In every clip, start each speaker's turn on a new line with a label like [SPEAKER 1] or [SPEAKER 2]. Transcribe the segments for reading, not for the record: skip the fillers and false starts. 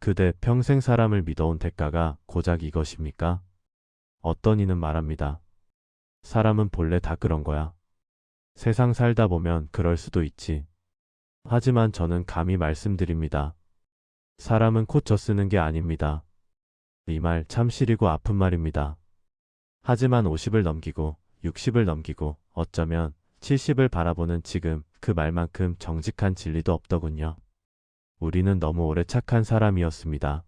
[SPEAKER 1] 그대 평생 사람을 믿어온 대가가 고작 이것입니까? 어떤 이는 말합니다. 사람은 본래 다 그런 거야. 세상 살다 보면 그럴 수도 있지. 하지만 저는 감히 말씀드립니다. 사람은 콧져 쓰는 게 아닙니다. 이 말 참 시리고 아픈 말입니다. 하지만 50을 넘기고 60을 넘기고 어쩌면 70을 바라보는 지금 그 말만큼 정직한 진리도 없더군요. 우리는 너무 오래 착한 사람이었습니다.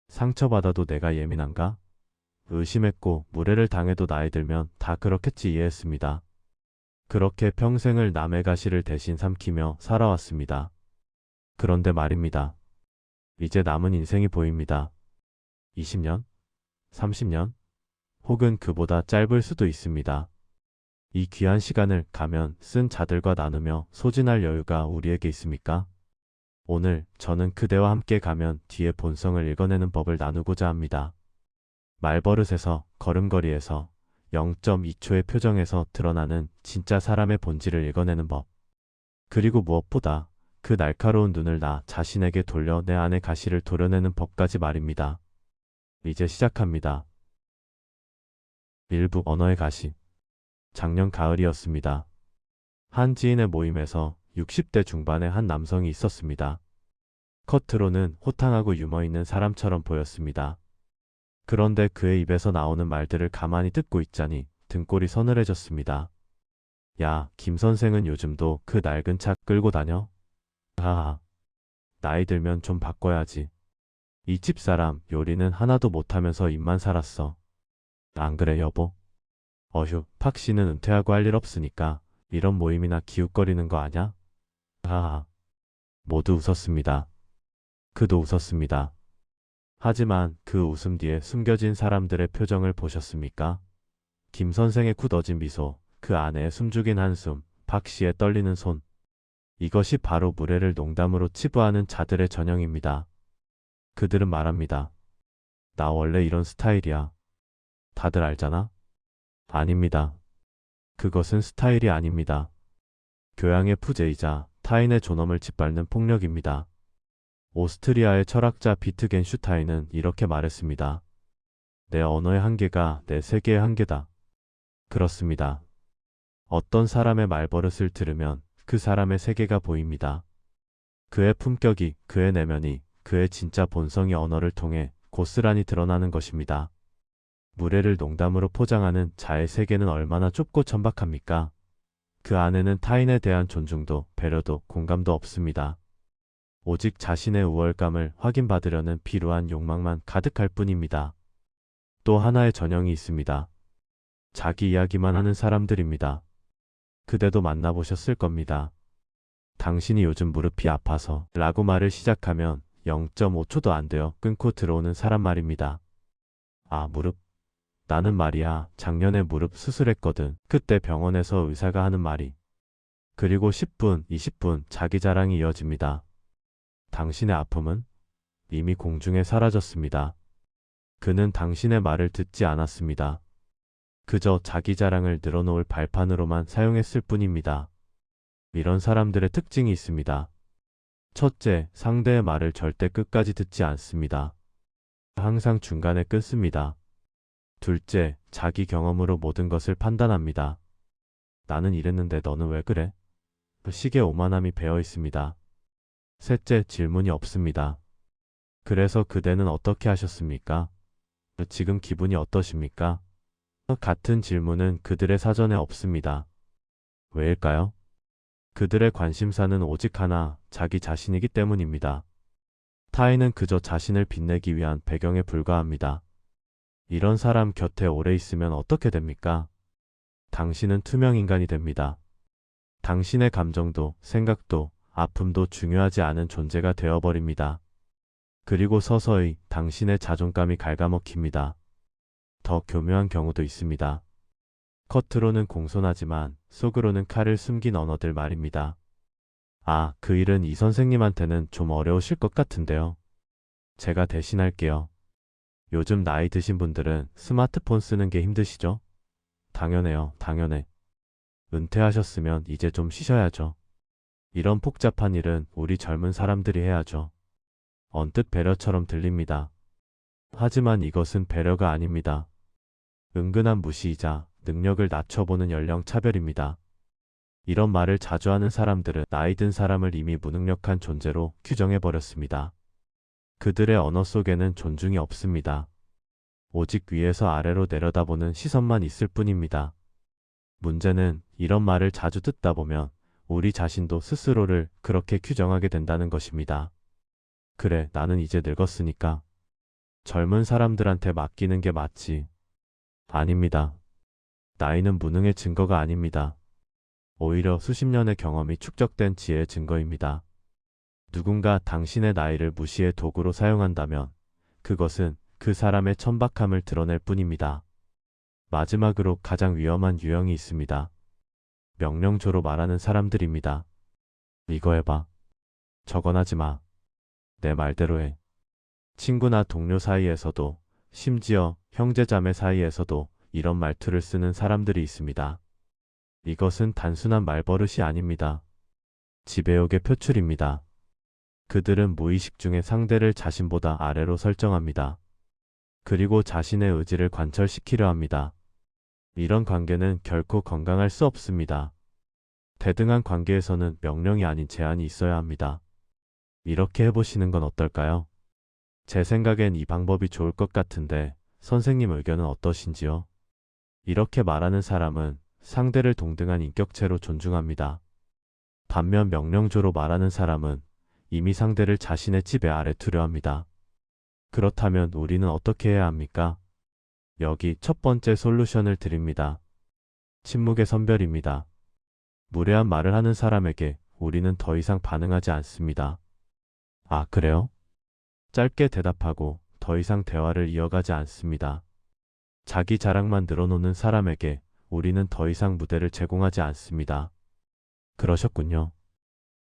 [SPEAKER 1] 상처받아도 내가 예민한가? 의심했고 무례를 당해도 나이 들면 다 그렇겠지 이해했습니다. 그렇게 평생을 남의 가시를 대신 삼키며 살아왔습니다. 그런데 말입니다. 이제 남은 인생이 보입니다. 20년? 30년? 혹은 그보다 짧을 수도 있습니다. 이 귀한 시간을 가면 쓴 자들과 나누며 소진할 여유가 우리에게 있습니까? 오늘 저는 그대와 함께 가면 뒤의 본성을 읽어내는 법을 나누고자 합니다. 말버릇에서, 걸음걸이에서, 0.2초의 표정에서 드러나는 진짜 사람의 본질을 읽어내는 법. 그리고 무엇보다 그 날카로운 눈을 나 자신에게 돌려 내 안의 가시를 도려내는 법까지 말입니다. 이제 시작합니다. 일부 언어의 가시. 작년 가을이었습니다. 한 지인의 모임에서 60대 중반의 한 남성이 있었습니다. 겉으로는 호탕하고 유머 있는 사람처럼 보였습니다. 그런데 그의 입에서 나오는 말들을 가만히 듣고 있자니 등골이 서늘해졌습니다. 야, 김 선생은 요즘도 그 낡은 차 끌고 다녀? 하하. 나이 들면 좀 바꿔야지. 이 집사람 요리는 하나도 못하면서 입만 살았어. 안 그래 여보? 어휴, 팍 씨는 은퇴하고 할 일 없으니까 이런 모임이나 기웃거리는 거 아냐? 하하. 모두 웃었습니다. 그도 웃었습니다. 하지만 그 웃음 뒤에 숨겨진 사람들의 표정을 보셨습니까? 김 선생의 굳어진 미소, 그 안에 숨죽인 한숨, 박 씨의 떨리는 손. 이것이 바로 무례를 농담으로 치부하는 자들의 전형입니다. 그들은 말합니다. 나 원래 이런 스타일이야. 다들 알잖아? 아닙니다. 그것은 스타일이 아닙니다. 교양의 부재이자 타인의 존엄을 짓밟는 폭력입니다. 오스트리아의 철학자 비트겐슈타인은 이렇게 말했습니다. 내 언어의 한계가 내 세계의 한계다. 그렇습니다. 어떤 사람의 말버릇을 들으면 그 사람의 세계가 보입니다. 그의 품격이, 그의 내면이, 그의 진짜 본성이 언어를 통해 고스란히 드러나는 것입니다. 무례를 농담으로 포장하는 자의 세계는 얼마나 좁고 천박합니까? 그 안에는 타인에 대한 존중도, 배려도, 공감도 없습니다. 오직 자신의 우월감을 확인받으려는 비루한 욕망만 가득할 뿐입니다. 또 하나의 전형이 있습니다. 자기 이야기만 하는 사람들입니다. 그대도 만나보셨을 겁니다. 당신이 요즘 무릎이 아파서 라고 말을 시작하면 0.5초도 안 되어 끊고 들어오는 사람 말입니다. 아, 무릎? 나는 말이야, 작년에 무릎 수술했거든. 그때 병원에서 의사가 하는 말이. 그리고 10분, 20분 자기 자랑이 이어집니다. 당신의 아픔은 이미 공중에 사라졌습니다. 그는 당신의 말을 듣지 않았습니다. 그저 자기 자랑을 늘어놓을 발판으로만 사용했을 뿐입니다. 이런 사람들의 특징이 있습니다. 첫째, 상대의 말을 절대 끝까지 듣지 않습니다. 항상 중간에 끊습니다. 둘째, 자기 경험으로 모든 것을 판단합니다. 나는 이랬는데 너는 왜 그래? 식의 오만함이 배어 있습니다. 셋째, 질문이 없습니다. 그래서 그대는 어떻게 하셨습니까? 지금 기분이 어떠십니까? 같은 질문은 그들의 사전에 없습니다. 왜일까요? 그들의 관심사는 오직 하나, 자기 자신이기 때문입니다. 타인은 그저 자신을 빛내기 위한 배경에 불과합니다. 이런 사람 곁에 오래 있으면 어떻게 됩니까? 당신은 투명 인간이 됩니다. 당신의 감정도, 생각도, 아픔도 중요하지 않은 존재가 되어버립니다. 그리고 서서히 당신의 자존감이 갉아먹힙니다. 더 교묘한 경우도 있습니다. 겉으로는 공손하지만 속으로는 칼을 숨긴 언어들 말입니다. 아, 그 일은 이 선생님한테는 좀 어려우실 것 같은데요. 제가 대신할게요. 요즘 나이 드신 분들은 스마트폰 쓰는 게 힘드시죠? 당연해요, 당연해. 은퇴하셨으면 이제 좀 쉬셔야죠. 이런 복잡한 일은 우리 젊은 사람들이 해야죠. 언뜻 배려처럼 들립니다. 하지만 이것은 배려가 아닙니다. 은근한 무시이자 능력을 낮춰보는 연령 차별입니다. 이런 말을 자주 하는 사람들은 나이 든 사람을 이미 무능력한 존재로 규정해버렸습니다. 그들의 언어 속에는 존중이 없습니다. 오직 위에서 아래로 내려다보는 시선만 있을 뿐입니다. 문제는 이런 말을 자주 듣다 보면 우리 자신도 스스로를 그렇게 규정하게 된다는 것입니다. 그래, 나는 이제 늙었으니까 젊은 사람들한테 맡기는 게 맞지. 아닙니다. 나이는 무능의 증거가 아닙니다. 오히려 수십 년의 경험이 축적된 지혜의 증거입니다. 누군가 당신의 나이를 무시의 도구로 사용한다면 그것은 그 사람의 천박함을 드러낼 뿐입니다. 마지막으로 가장 위험한 유형이 있습니다. 명령조로 말하는 사람들입니다. 이거 해봐. 저건 하지 마. 내 말대로 해. 친구나 동료 사이에서도, 심지어 형제자매 사이에서도 이런 말투를 쓰는 사람들이 있습니다. 이것은 단순한 말버릇이 아닙니다. 지배욕의 표출입니다. 그들은 무의식 중에 상대를 자신보다 아래로 설정합니다. 그리고 자신의 의지를 관철시키려 합니다. 이런 관계는 결코 건강할 수 없습니다. 대등한 관계에서는 명령이 아닌 제한이 있어야 합니다. 이렇게 해보시는 건 어떨까요? 제 생각엔 이 방법이 좋을 것 같은데 선생님 의견은 어떠신지요? 이렇게 말하는 사람은 상대를 동등한 인격체로 존중합니다. 반면 명령조로 말하는 사람은 이미 상대를 자신의 지배 아래 두려 합니다. 그렇다면 우리는 어떻게 해야 합니까? 여기 첫 번째 솔루션을 드립니다. 침묵의 선별입니다. 무례한 말을 하는 사람에게 우리는 더 이상 반응하지 않습니다. 아, 그래요? 짧게 대답하고 더 이상 대화를 이어가지 않습니다. 자기 자랑만 늘어놓는 사람에게 우리는 더 이상 무대를 제공하지 않습니다. 그러셨군요.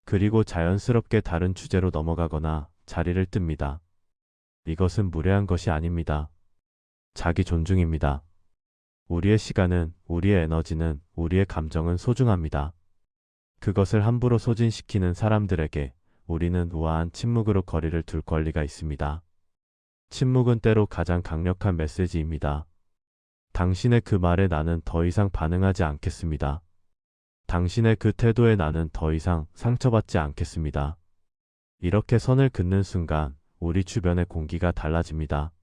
[SPEAKER 1] 그리고 자연스럽게 다른 주제로 넘어가거나 자리를 뜹니다. 이것은 무례한 것이 아닙니다. 자기 존중입니다. 우리의 시간은, 우리의 에너지는, 우리의 감정은 소중합니다. 그것을 함부로 소진시키는 사람들에게 우리는 우아한 침묵으로 거리를 둘 권리가 있습니다. 침묵은 때로 가장 강력한 메시지입니다. 당신의 그 말에 나는 더 이상 반응하지 않겠습니다. 당신의 그 태도에 나는 더 이상 상처받지 않겠습니다. 이렇게 선을 긋는 순간 우리 주변의 공기가 달라집니다.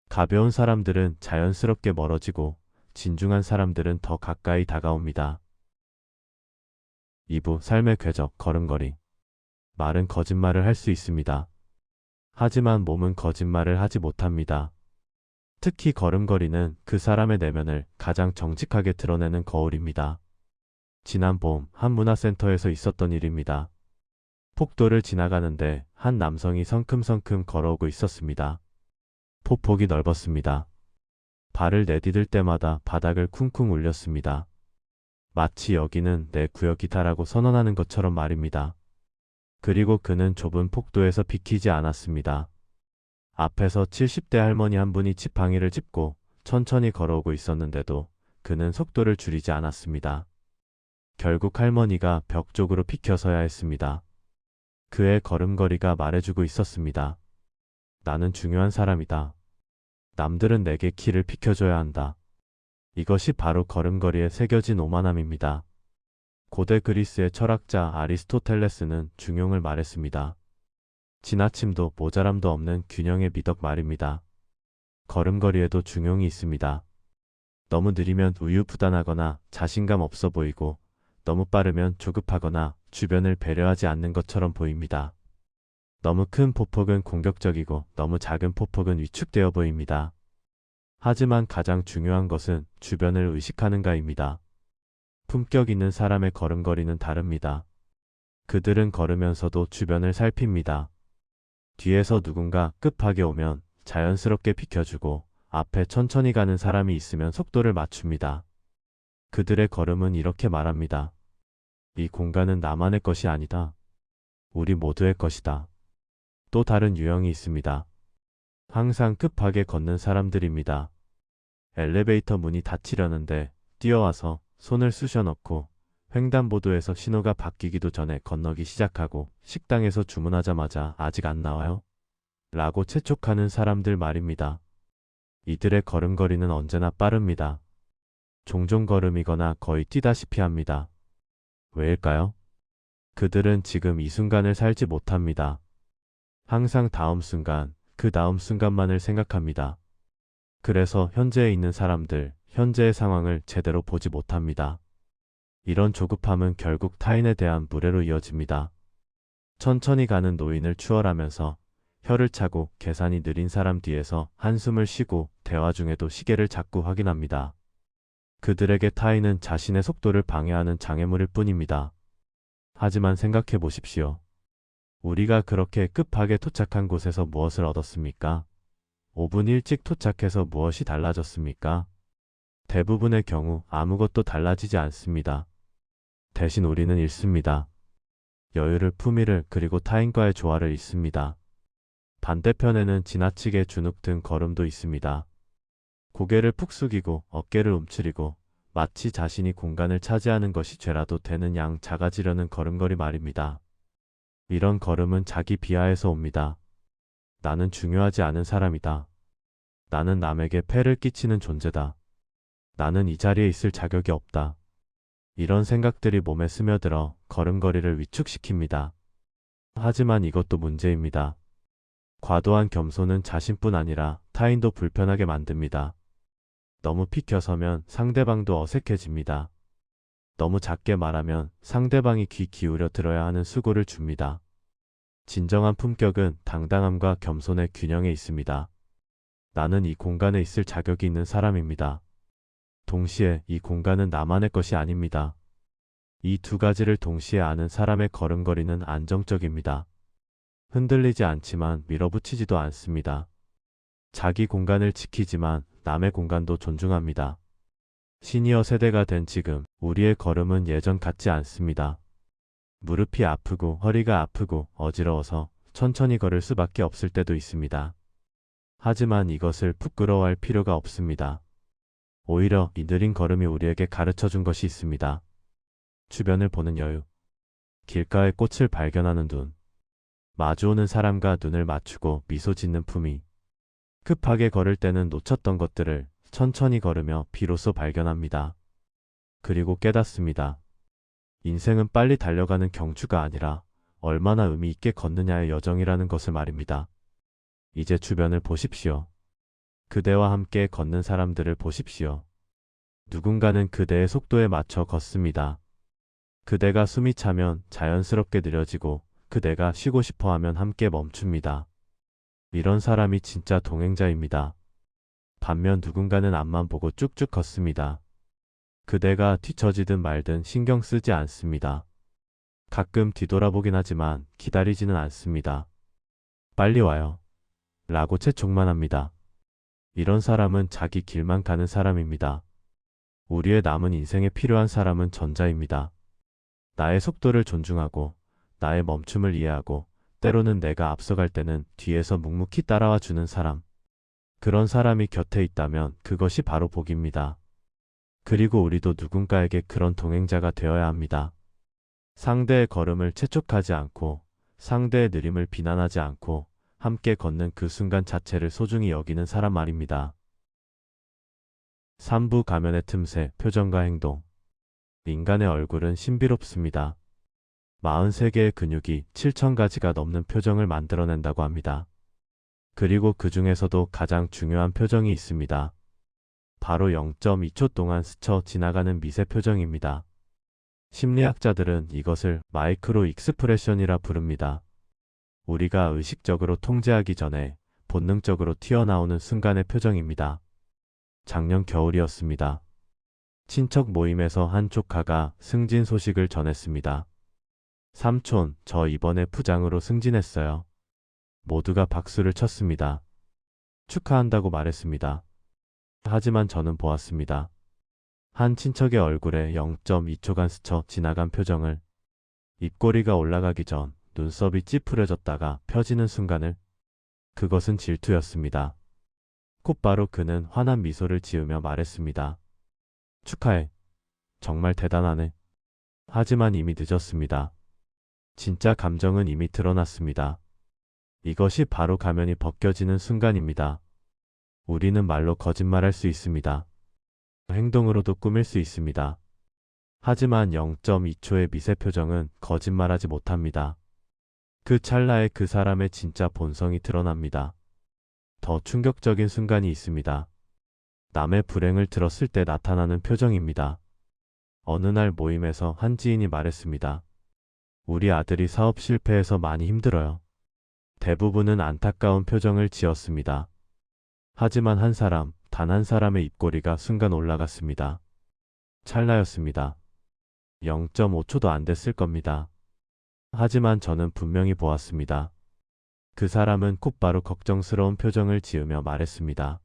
[SPEAKER 1] 가벼운 사람들은 자연스럽게 멀어지고 진중한 사람들은 더 가까이 다가옵니다. 2부 삶의 궤적 걸음걸이. 말은 거짓말을 할 수 있습니다. 하지만 몸은 거짓말을 하지 못합니다. 특히 걸음걸이는 그 사람의 내면을 가장 정직하게 드러내는 거울입니다. 지난 봄 한 문화센터에서 있었던 일입니다. 폭도를 지나가는데 한 남성이 성큼성큼 걸어오고 있었습니다. 폭폭이 넓었습니다. 발을 내디딜 때마다 바닥을 쿵쿵 울렸습니다. 마치 여기는 내 구역이다라고 선언하는 것처럼 말입니다. 그리고 그는 좁은 폭도에서 비키지 않았습니다. 앞에서 70대 할머니 한 분이 지팡이를 짚고 천천히 걸어오고 있었는데도 그는 속도를 줄이지 않았습니다. 결국 할머니가 벽 쪽으로 비켜서야 했습니다. 그의 걸음걸이가 말해주고 있었습니다. 나는 중요한 사람이다. 남들은 내게 길을 비켜줘야 한다. 이것이 바로 걸음걸이에 새겨진 오만함입니다. 고대 그리스의 철학자 아리스토텔레스는 중용을 말했습니다. 지나침도 모자람도 없는 균형의 미덕 말입니다. 걸음걸이에도 중용이 있습니다. 너무 느리면 우유부단하거나 자신감 없어 보이고 너무 빠르면 조급하거나 주변을 배려하지 않는 것처럼 보입니다. 너무 큰 폭폭은 공격적이고 너무 작은 폭폭은 위축되어 보입니다. 하지만 가장 중요한 것은 주변을 의식하는가입니다. 품격 있는 사람의 걸음걸이는 다릅니다. 그들은 걸으면서도 주변을 살핍니다. 뒤에서 누군가 급하게 오면 자연스럽게 비켜주고 앞에 천천히 가는 사람이 있으면 속도를 맞춥니다. 그들의 걸음은 이렇게 말합니다. 이 공간은 나만의 것이 아니다. 우리 모두의 것이다. 또 다른 유형이 있습니다. 항상 급하게 걷는 사람들입니다. 엘리베이터 문이 닫히려는데 뛰어와서 손을 쑤셔 넣고 횡단보도에서 신호가 바뀌기도 전에 건너기 시작하고 식당에서 주문하자마자 아직 안 나와요? 라고 재촉하는 사람들 말입니다. 이들의 걸음걸이는 언제나 빠릅니다. 종종 걸음이거나 거의 뛰다시피 합니다. 왜일까요? 그들은 지금 이 순간을 살지 못합니다. 항상 다음 순간, 그 다음 순간만을 생각합니다. 그래서 현재에 있는 사람들, 현재의 상황을 제대로 보지 못합니다. 이런 조급함은 결국 타인에 대한 무례로 이어집니다. 천천히 가는 노인을 추월하면서 혀를 차고 계산이 느린 사람 뒤에서 한숨을 쉬고 대화 중에도 시계를 자꾸 확인합니다. 그들에게 타인은 자신의 속도를 방해하는 장애물일 뿐입니다. 하지만 생각해 보십시오. 우리가 그렇게 급하게 도착한 곳에서 무엇을 얻었습니까? 5분 일찍 도착해서 무엇이 달라졌습니까? 대부분의 경우 아무것도 달라지지 않습니다. 대신 우리는 잃습니다. 여유를, 품위를, 그리고 타인과의 조화를 잃습니다. 반대편에는 지나치게 주눅든 걸음도 있습니다. 고개를 푹 숙이고 어깨를 움츠리고 마치 자신이 공간을 차지하는 것이 죄라도 되는 양 작아지려는 걸음걸이 말입니다. 이런 걸음은 자기 비하에서 옵니다. 나는 중요하지 않은 사람이다. 나는 남에게 폐를 끼치는 존재다. 나는 이 자리에 있을 자격이 없다. 이런 생각들이 몸에 스며들어 걸음걸이를 위축시킵니다. 하지만 이것도 문제입니다. 과도한 겸손은 자신뿐 아니라 타인도 불편하게 만듭니다. 너무 피켜서면 상대방도 어색해집니다. 너무 작게 말하면 상대방이 귀 기울여 들어야 하는 수고를 줍니다. 진정한 품격은 당당함과 겸손의 균형에 있습니다. 나는 이 공간에 있을 자격이 있는 사람입니다. 동시에 이 공간은 나만의 것이 아닙니다. 이 두 가지를 동시에 아는 사람의 걸음걸이는 안정적입니다. 흔들리지 않지만 밀어붙이지도 않습니다. 자기 공간을 지키지만 남의 공간도 존중합니다. 시니어 세대가 된 지금 우리의 걸음은 예전 같지 않습니다. 무릎이 아프고 허리가 아프고 어지러워서 천천히 걸을 수밖에 없을 때도 있습니다. 하지만 이것을 부끄러워할 필요가 없습니다. 오히려 이 느린 걸음이 우리에게 가르쳐 준 것이 있습니다. 주변을 보는 여유, 길가의 꽃을 발견하는 눈, 마주오는 사람과 눈을 맞추고 미소 짓는 품위, 급하게 걸을 때는 놓쳤던 것들을 천천히 걸으며 비로소 발견합니다. 그리고 깨닫습니다. 인생은 빨리 달려가는 경주가 아니라 얼마나 의미 있게 걷느냐의 여정이라는 것을 말입니다. 이제 주변을 보십시오. 그대와 함께 걷는 사람들을 보십시오. 누군가는 그대의 속도에 맞춰 걷습니다. 그대가 숨이 차면 자연스럽게 느려지고 그대가 쉬고 싶어 하면 함께 멈춥니다. 이런 사람이 진짜 동행자입니다. 반면 누군가는 앞만 보고 쭉쭉 걷습니다. 그대가 뒤처지든 말든 신경 쓰지 않습니다. 가끔 뒤돌아보긴 하지만 기다리지는 않습니다. 빨리 와요. 라고 재촉만 합니다. 이런 사람은 자기 길만 가는 사람입니다. 우리의 남은 인생에 필요한 사람은 전자입니다. 나의 속도를 존중하고 나의 멈춤을 이해하고 때로는 내가 앞서갈 때는 뒤에서 묵묵히 따라와 주는 사람. 그런 사람이 곁에 있다면 그것이 바로 복입니다. 그리고 우리도 누군가에게 그런 동행자가 되어야 합니다. 상대의 걸음을 재촉하지 않고 상대의 느림을 비난하지 않고 함께 걷는 그 순간 자체를 소중히 여기는 사람 말입니다. 3부 가면의 틈새, 표정과 행동. 인간의 얼굴은 신비롭습니다. 43개의 근육이 7,000가지가 넘는 표정을 만들어낸다고 합니다. 그리고 그 중에서도 가장 중요한 표정이 있습니다. 바로 0.2초 동안 스쳐 지나가는 미세 표정입니다. 심리학자들은 이것을 마이크로 익스프레션이라 부릅니다. 우리가 의식적으로 통제하기 전에 본능적으로 튀어나오는 순간의 표정입니다. 작년 겨울이었습니다. 친척 모임에서 한 조카가 승진 소식을 전했습니다. 삼촌, 저 이번에 부장으로 승진했어요. 모두가 박수를 쳤습니다. 축하한다고 말했습니다. 하지만 저는 보았습니다. 한 친척의 얼굴에 0.2초간 스쳐 지나간 표정을, 입꼬리가 올라가기 전 눈썹이 찌푸려졌다가 펴지는 순간을. 그것은 질투였습니다. 곧바로 그는 환한 미소를 지으며 말했습니다. 축하해. 정말 대단하네. 하지만 이미 늦었습니다. 진짜 감정은 이미 드러났습니다. 이것이 바로 가면이 벗겨지는 순간입니다. 우리는 말로 거짓말할 수 있습니다. 행동으로도 꾸밀 수 있습니다. 하지만 0.2초의 미세 표정은 거짓말하지 못합니다. 그 찰나에 그 사람의 진짜 본성이 드러납니다. 더 충격적인 순간이 있습니다. 남의 불행을 들었을 때 나타나는 표정입니다. 어느 날 모임에서 한 지인이 말했습니다. 우리 아들이 사업 실패해서 많이 힘들어요. 대부분은 안타까운 표정을 지었습니다. 하지만 한 사람, 단 한 사람의 입꼬리가 순간 올라갔습니다. 찰나였습니다. 0.5초도 안 됐을 겁니다. 하지만 저는 분명히 보았습니다. 그 사람은 곧바로 걱정스러운 표정을 지으며 말했습니다.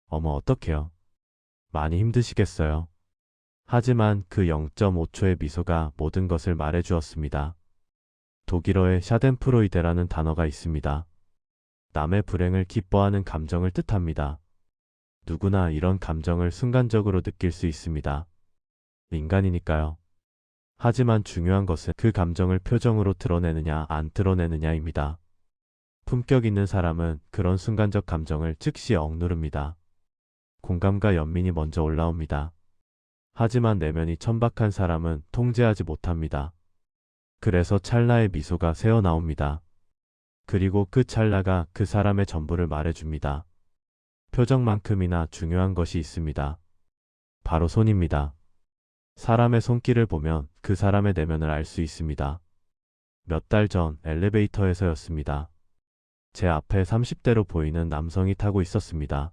[SPEAKER 1] 어머, 어떡해요. 많이 힘드시겠어요. 하지만 그 0.5초의 미소가 모든 것을 말해주었습니다. 독일어에 샤덴프로이데라는 단어가 있습니다. 남의 불행을 기뻐하는 감정을 뜻합니다. 누구나 이런 감정을 순간적으로 느낄 수 있습니다. 인간이니까요. 하지만 중요한 것은 그 감정을 표정으로 드러내느냐 안 드러내느냐입니다. 품격 있는 사람은 그런 순간적 감정을 즉시 억누릅니다. 공감과 연민이 먼저 올라옵니다. 하지만 내면이 천박한 사람은 통제하지 못합니다. 그래서 찰나의 미소가 새어나옵니다. 그리고 그 찰나가 그 사람의 전부를 말해줍니다. 표정만큼이나 중요한 것이 있습니다. 바로 손입니다. 사람의 손길을 보면 그 사람의 내면을 알 수 있습니다. 몇 달 전 엘리베이터에서였습니다. 제 앞에 30대로 보이는 남성이 타고 있었습니다.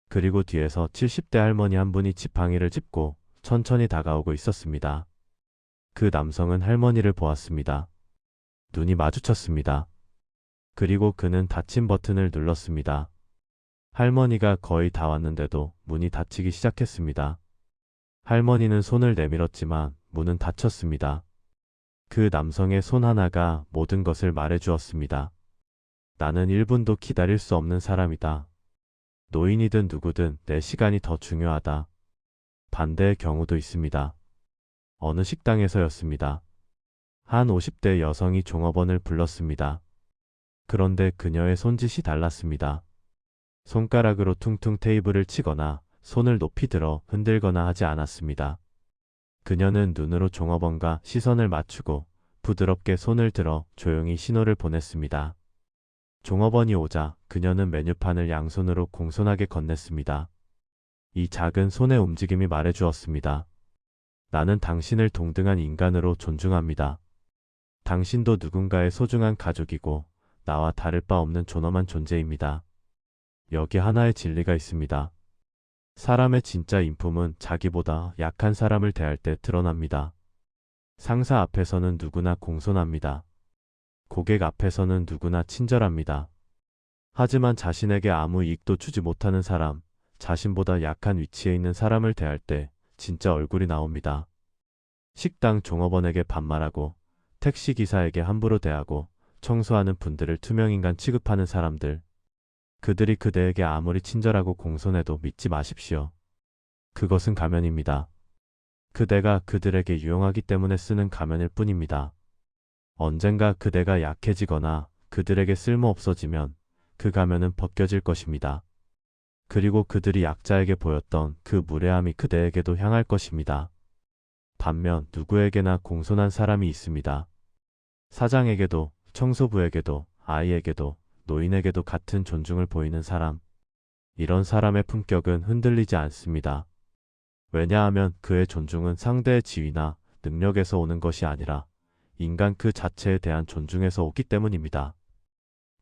[SPEAKER 1] 그리고 뒤에서 70대 할머니 한 분이 지팡이를 짚고 천천히 다가오고 있었습니다. 그 남성은 할머니를 보았습니다. 눈이 마주쳤습니다. 그리고 그는 닫힌 버튼을 눌렀습니다. 할머니가 거의 다 왔는데도 문이 닫히기 시작했습니다. 할머니는 손을 내밀었지만 문은 닫혔습니다. 그 남성의 손 하나가 모든 것을 말해주었습니다. 나는 1분도 기다릴 수 없는 사람이다. 노인이든 누구든 내 시간이 더 중요하다. 반대의 경우도 있습니다. 어느 식당에서였습니다. 한 50대 여성이 종업원을 불렀습니다. 그런데 그녀의 손짓이 달랐습니다. 손가락으로 퉁퉁 테이블을 치거나 손을 높이 들어 흔들거나 하지 않았습니다. 그녀는 눈으로 종업원과 시선을 맞추고 부드럽게 손을 들어 조용히 신호를 보냈습니다. 종업원이 오자 그녀는 메뉴판을 양손으로 공손하게 건넸습니다. 이 작은 손의 움직임이 말해주었습니다. 나는 당신을 동등한 인간으로 존중합니다. 당신도 누군가의 소중한 가족이고 나와 다를 바 없는 존엄한 존재입니다. 여기 하나의 진리가 있습니다. 사람의 진짜 인품은 자기보다 약한 사람을 대할 때 드러납니다. 상사 앞에서는 누구나 공손합니다. 고객 앞에서는 누구나 친절합니다. 하지만 자신에게 아무 이익도 주지 못하는 사람, 자신보다 약한 위치에 있는 사람을 대할 때 진짜 얼굴이 나옵니다. 식당 종업원에게 반말하고 택시기사에게 함부로 대하고 청소하는 분들을 투명인간 취급하는 사람들. 그들이 그대에게 아무리 친절하고 공손해도 믿지 마십시오. 그것은 가면입니다. 그대가 그들에게 유용하기 때문에 쓰는 가면일 뿐입니다. 언젠가 그대가 약해지거나 그들에게 쓸모없어지면 그 가면은 벗겨질 것입니다. 그리고 그들이 약자에게 보였던 그 무례함이 그대에게도 향할 것입니다. 반면 누구에게나 공손한 사람이 있습니다. 사장에게도, 청소부에게도, 아이에게도, 노인에게도 같은 존중을 보이는 사람. 이런 사람의 품격은 흔들리지 않습니다. 왜냐하면 그의 존중은 상대의 지위나 능력에서 오는 것이 아니라 인간 그 자체에 대한 존중에서 오기 때문입니다.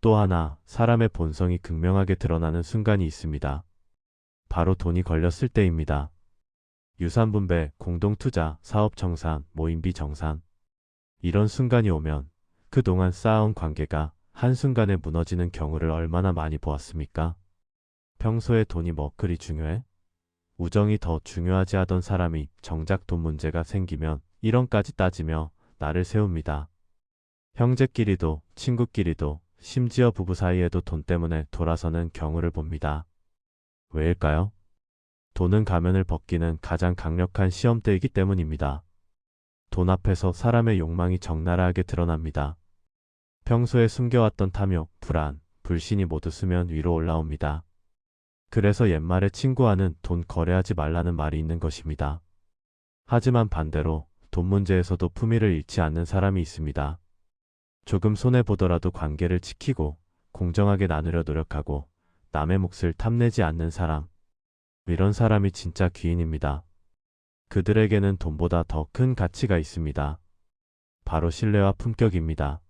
[SPEAKER 1] 또 하나, 사람의 본성이 극명하게 드러나는 순간이 있습니다. 바로 돈이 걸렸을 때입니다. 유산분배, 공동투자, 사업정산, 모임비 정산. 이런 순간이 오면 그동안 쌓아온 관계가 한순간에 무너지는 경우를 얼마나 많이 보았습니까? 평소에 돈이 뭐 그리 중요해? 우정이 더 중요하지 하던 사람이 정작 돈 문제가 생기면 1원까지 따지며 나를 세웁니다. 형제끼리도 친구끼리도 심지어 부부 사이에도 돈 때문에 돌아서는 경우를 봅니다. 왜일까요? 돈은 가면을 벗기는 가장 강력한 시험대이기 때문입니다. 돈 앞에서 사람의 욕망이 적나라하게 드러납니다. 평소에 숨겨왔던 탐욕, 불안, 불신이 모두 수면 위로 올라옵니다. 그래서 옛말에 친구와는 돈 거래하지 말라는 말이 있는 것입니다. 하지만 반대로 돈 문제에서도 품위를 잃지 않는 사람이 있습니다. 조금 손해보더라도 관계를 지키고 공정하게 나누려 노력하고 남의 몫을 탐내지 않는 사람. 이런 사람이 진짜 귀인입니다. 그들에게는 돈보다 더 큰 가치가 있습니다. 바로 신뢰와 품격입니다.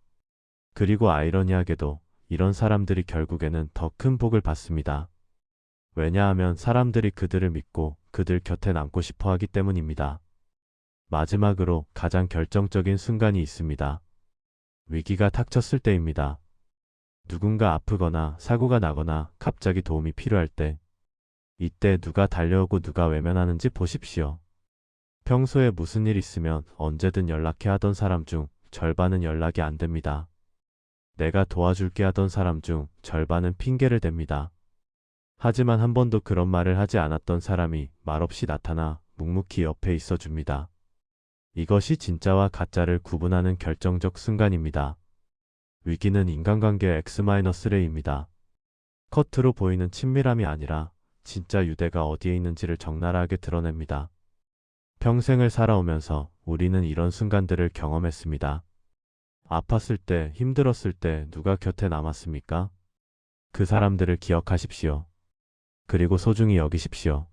[SPEAKER 1] 그리고 아이러니하게도 이런 사람들이 결국에는 더 큰 복을 받습니다. 왜냐하면 사람들이 그들을 믿고 그들 곁에 남고 싶어 하기 때문입니다. 마지막으로 가장 결정적인 순간이 있습니다. 위기가 닥쳤을 때입니다. 누군가 아프거나 사고가 나거나 갑자기 도움이 필요할 때, 이때 누가 달려오고 누가 외면하는지 보십시오. 평소에 무슨 일 있으면 언제든 연락해 하던 사람 중 절반은 연락이 안 됩니다. 내가 도와줄게 하던 사람 중 절반은 핑계를 댑니다. 하지만 한 번도 그런 말을 하지 않았던 사람이 말없이 나타나 묵묵히 옆에 있어 줍니다. 이것이 진짜와 가짜를 구분하는 결정적 순간입니다. 위기는 인간관계의 X-레이입니다. 겉으로 보이는 친밀함이 아니라 진짜 유대가 어디에 있는지를 적나라하게 드러냅니다. 평생을 살아오면서 우리는 이런 순간들을 경험했습니다. 아팠을 때, 힘들었을 때 누가 곁에 남았습니까? 그 사람들을 기억하십시오. 그리고 소중히 여기십시오.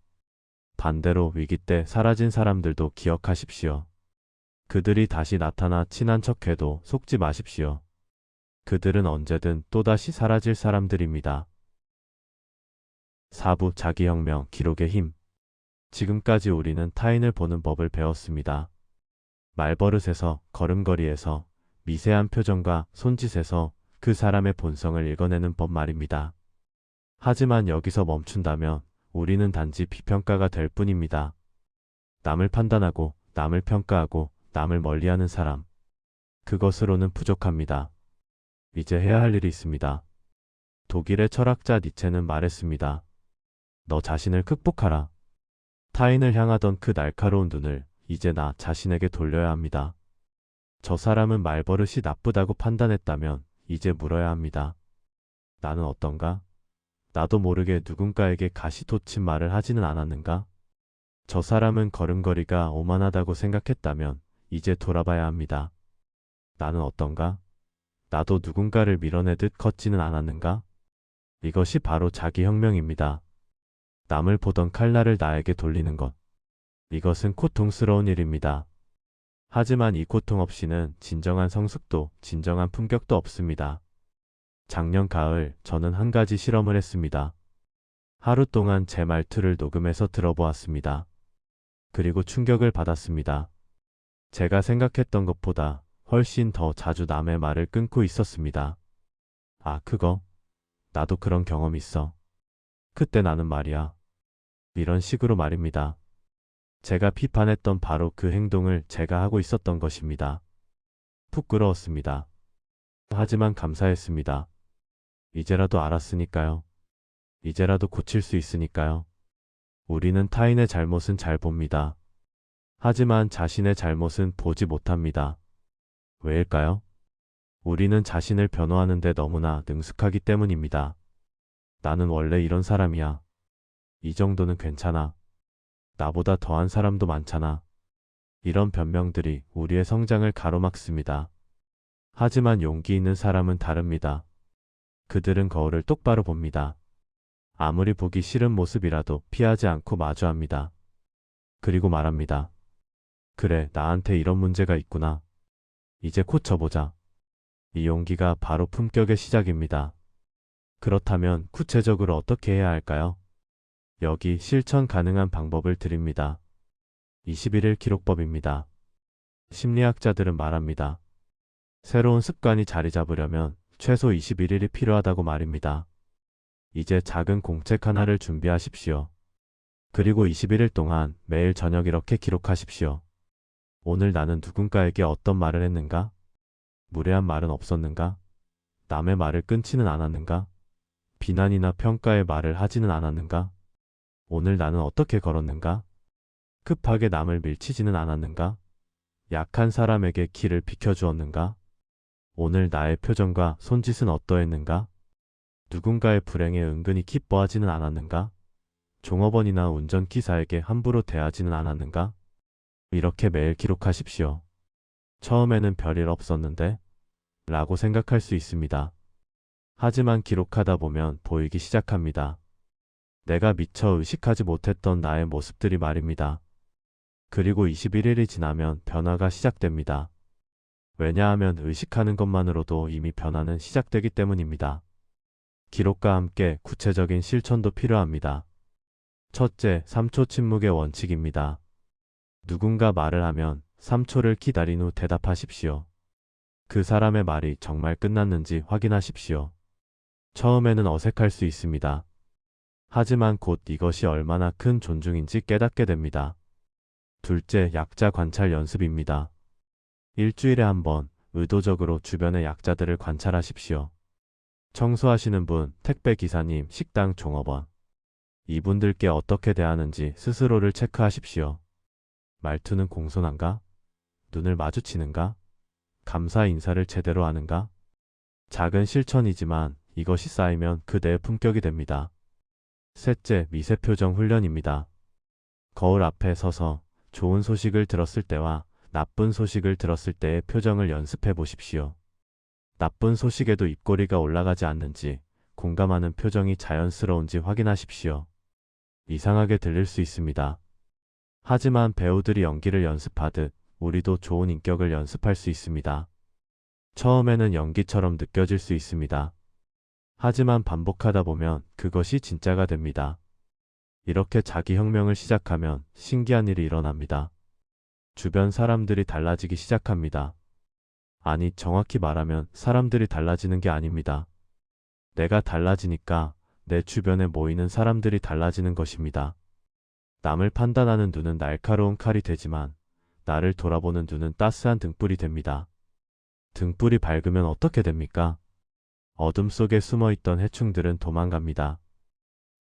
[SPEAKER 1] 반대로 위기 때 사라진 사람들도 기억하십시오. 그들이 다시 나타나 친한 척해도 속지 마십시오. 그들은 언제든 또다시 사라질 사람들입니다. 4부 자기혁명 기록의 힘. 지금까지 우리는 타인을 보는 법을 배웠습니다. 말버릇에서, 걸음걸이에서, 미세한 표정과 손짓에서 그 사람의 본성을 읽어내는 법 말입니다. 하지만 여기서 멈춘다면 우리는 단지 비평가가 될 뿐입니다. 남을 판단하고, 남을 평가하고, 남을 멀리하는 사람. 그것으로는 부족합니다. 이제 해야 할 일이 있습니다. 독일의 철학자 니체는 말했습니다. 너 자신을 극복하라. 타인을 향하던 그 날카로운 눈을 이제 나 자신에게 돌려야 합니다. 저 사람은 말버릇이 나쁘다고 판단했다면 이제 물어야 합니다. 나는 어떤가? 나도 모르게 누군가에게 가시돋친 말을 하지는 않았는가? 저 사람은 걸음걸이가 오만하다고 생각했다면 이제 돌아봐야 합니다. 나는 어떤가? 나도 누군가를 밀어내듯 걷지는 않았는가? 이것이 바로 자기혁명입니다. 남을 보던 칼날을 나에게 돌리는 것. 이것은 고통스러운 일입니다. 하지만 이 고통 없이는 진정한 성숙도, 진정한 품격도 없습니다. 작년 가을 저는 한 가지 실험을 했습니다. 하루 동안 제 말투를 녹음해서 들어보았습니다. 그리고 충격을 받았습니다. 제가 생각했던 것보다 훨씬 더 자주 남의 말을 끊고 있었습니다. 아, 그거? 나도 그런 경험 있어. 그때 나는 말이야. 이런 식으로 말입니다. 제가 비판했던 바로 그 행동을 제가 하고 있었던 것입니다. 부끄러웠습니다. 하지만 감사했습니다. 이제라도 알았으니까요. 이제라도 고칠 수 있으니까요. 우리는 타인의 잘못은 잘 봅니다. 하지만 자신의 잘못은 보지 못합니다. 왜일까요? 우리는 자신을 변호하는데 너무나 능숙하기 때문입니다. 나는 원래 이런 사람이야. 이 정도는 괜찮아. 나보다 더한 사람도 많잖아. 이런 변명들이 우리의 성장을 가로막습니다. 하지만 용기 있는 사람은 다릅니다. 그들은 거울을 똑바로 봅니다. 아무리 보기 싫은 모습이라도 피하지 않고 마주합니다. 그리고 말합니다. 그래, 나한테 이런 문제가 있구나. 이제 고쳐보자. 이 용기가 바로 품격의 시작입니다. 그렇다면 구체적으로 어떻게 해야 할까요? 여기 실천 가능한 방법을 드립니다. 21일 기록법입니다. 심리학자들은 말합니다. 새로운 습관이 자리 잡으려면 최소 21일이 필요하다고 말입니다. 이제 작은 공책 하나를 준비하십시오. 그리고 21일 동안 매일 저녁 이렇게 기록하십시오. 오늘 나는 누군가에게 어떤 말을 했는가? 무례한 말은 없었는가? 남의 말을 끊지는 않았는가? 비난이나 평가의 말을 하지는 않았는가? 오늘 나는 어떻게 걸었는가? 급하게 남을 밀치지는 않았는가? 약한 사람에게 길을 비켜주었는가? 오늘 나의 표정과 손짓은 어떠했는가? 누군가의 불행에 은근히 기뻐하지는 않았는가? 종업원이나 운전기사에게 함부로 대하지는 않았는가? 이렇게 매일 기록하십시오. 처음에는 별일 없었는데? 라고 생각할 수 있습니다. 하지만 기록하다 보면 보이기 시작합니다. 내가 미처 의식하지 못했던 나의 모습들이 말입니다. 그리고 21일이 지나면 변화가 시작됩니다. 왜냐하면 의식하는 것만으로도 이미 변화는 시작되기 때문입니다. 기록과 함께 구체적인 실천도 필요합니다. 첫째, 3초 침묵의 원칙입니다. 누군가 말을 하면 3초를 기다린 후 대답하십시오. 그 사람의 말이 정말 끝났는지 확인하십시오. 처음에는 어색할 수 있습니다. 하지만 곧 이것이 얼마나 큰 존중인지 깨닫게 됩니다. 둘째, 약자 관찰 연습입니다. 일주일에 한 번 의도적으로 주변의 약자들을 관찰하십시오. 청소하시는 분, 택배 기사님, 식당 종업원. 이분들께 어떻게 대하는지 스스로를 체크하십시오. 말투는 공손한가? 눈을 마주치는가? 감사 인사를 제대로 하는가? 작은 실천이지만 이것이 쌓이면 그대의 품격이 됩니다. 셋째, 미세표정 훈련입니다. 거울 앞에 서서 좋은 소식을 들었을 때와 나쁜 소식을 들었을 때의 표정을 연습해 보십시오. 나쁜 소식에도 입꼬리가 올라가지 않는지, 공감하는 표정이 자연스러운지 확인하십시오. 이상하게 들릴 수 있습니다. 하지만 배우들이 연기를 연습하듯 우리도 좋은 인격을 연습할 수 있습니다. 처음에는 연기처럼 느껴질 수 있습니다. 하지만 반복하다 보면 그것이 진짜가 됩니다. 이렇게 자기혁명을 시작하면 신기한 일이 일어납니다. 주변 사람들이 달라지기 시작합니다. 아니, 정확히 말하면 사람들이 달라지는 게 아닙니다. 내가 달라지니까 내 주변에 모이는 사람들이 달라지는 것입니다. 남을 판단하는 눈은 날카로운 칼이 되지만 나를 돌아보는 눈은 따스한 등불이 됩니다. 등불이 밝으면 어떻게 됩니까? 어둠 속에 숨어있던 해충들은 도망갑니다.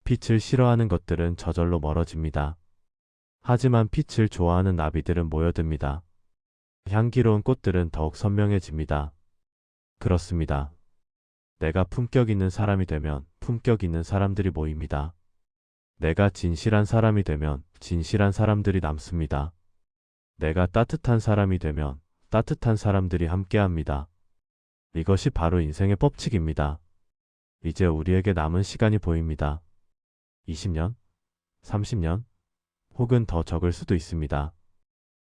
[SPEAKER 1] 빛을 싫어하는 것들은 저절로 멀어집니다. 하지만 빛을 좋아하는 나비들은 모여듭니다. 향기로운 꽃들은 더욱 선명해집니다. 그렇습니다. 내가 품격 있는 사람이 되면 품격 있는 사람들이 모입니다. 내가 진실한 사람이 되면 진실한 사람들이 남습니다. 내가 따뜻한 사람이 되면 따뜻한 사람들이 함께합니다. 이것이 바로 인생의 법칙입니다. 이제 우리에게 남은 시간이 보입니다. 20년? 30년? 혹은 더 적을 수도 있습니다.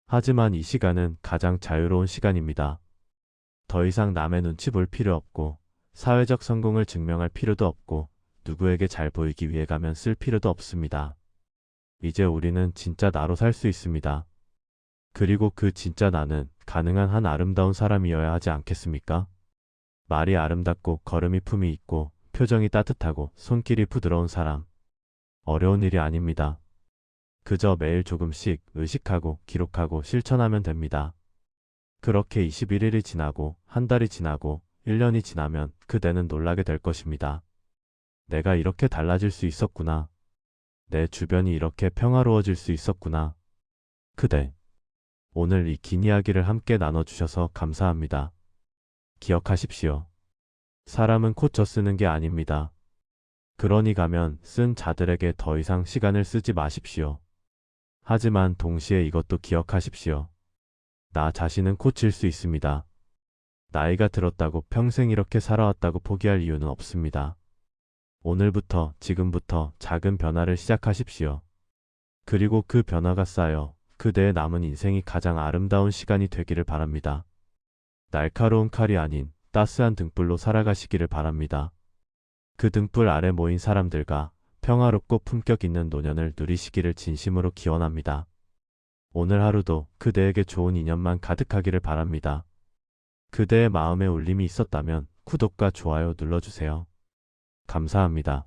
[SPEAKER 1] 하지만 이 시간은 가장 자유로운 시간입니다. 더 이상 남의 눈치 볼 필요 없고 사회적 성공을 증명할 필요도 없고 누구에게 잘 보이기 위해 가면 쓸 필요도 없습니다. 이제 우리는 진짜 나로 살 수 있습니다. 그리고 그 진짜 나는 가능한 한 아름다운 사람이어야 하지 않겠습니까? 말이 아름답고 걸음이 품이 있고 표정이 따뜻하고 손길이 부드러운 사람. 어려운 일이 아닙니다. 그저 매일 조금씩 의식하고 기록하고 실천하면 됩니다. 그렇게 21일이 지나고 한 달이 지나고 1년이 지나면 그대는 놀라게 될 것입니다. 내가 이렇게 달라질 수 있었구나. 내 주변이 이렇게 평화로워질 수 있었구나. 그대. 오늘 이 긴 이야기를 함께 나눠주셔서 감사합니다. 기억하십시오. 사람은 고쳐 쓰는 게 아닙니다. 그러니 가면 쓴 자들에게 더 이상 시간을 쓰지 마십시오. 하지만 동시에 이것도 기억하십시오. 나 자신은 고칠 수 있습니다. 나이가 들었다고 평생 이렇게 살아왔다고 포기할 이유는 없습니다. 오늘부터, 지금부터 작은 변화를 시작하십시오. 그리고 그 변화가 쌓여 그대의 남은 인생이 가장 아름다운 시간이 되기를 바랍니다. 날카로운 칼이 아닌 따스한 등불로 살아가시기를 바랍니다. 그 등불 아래 모인 사람들과 평화롭고 품격 있는 노년을 누리시기를 진심으로 기원합니다. 오늘 하루도 그대에게 좋은 인연만 가득하기를 바랍니다. 그대의 마음에 울림이 있었다면 구독과 좋아요 눌러주세요. 감사합니다.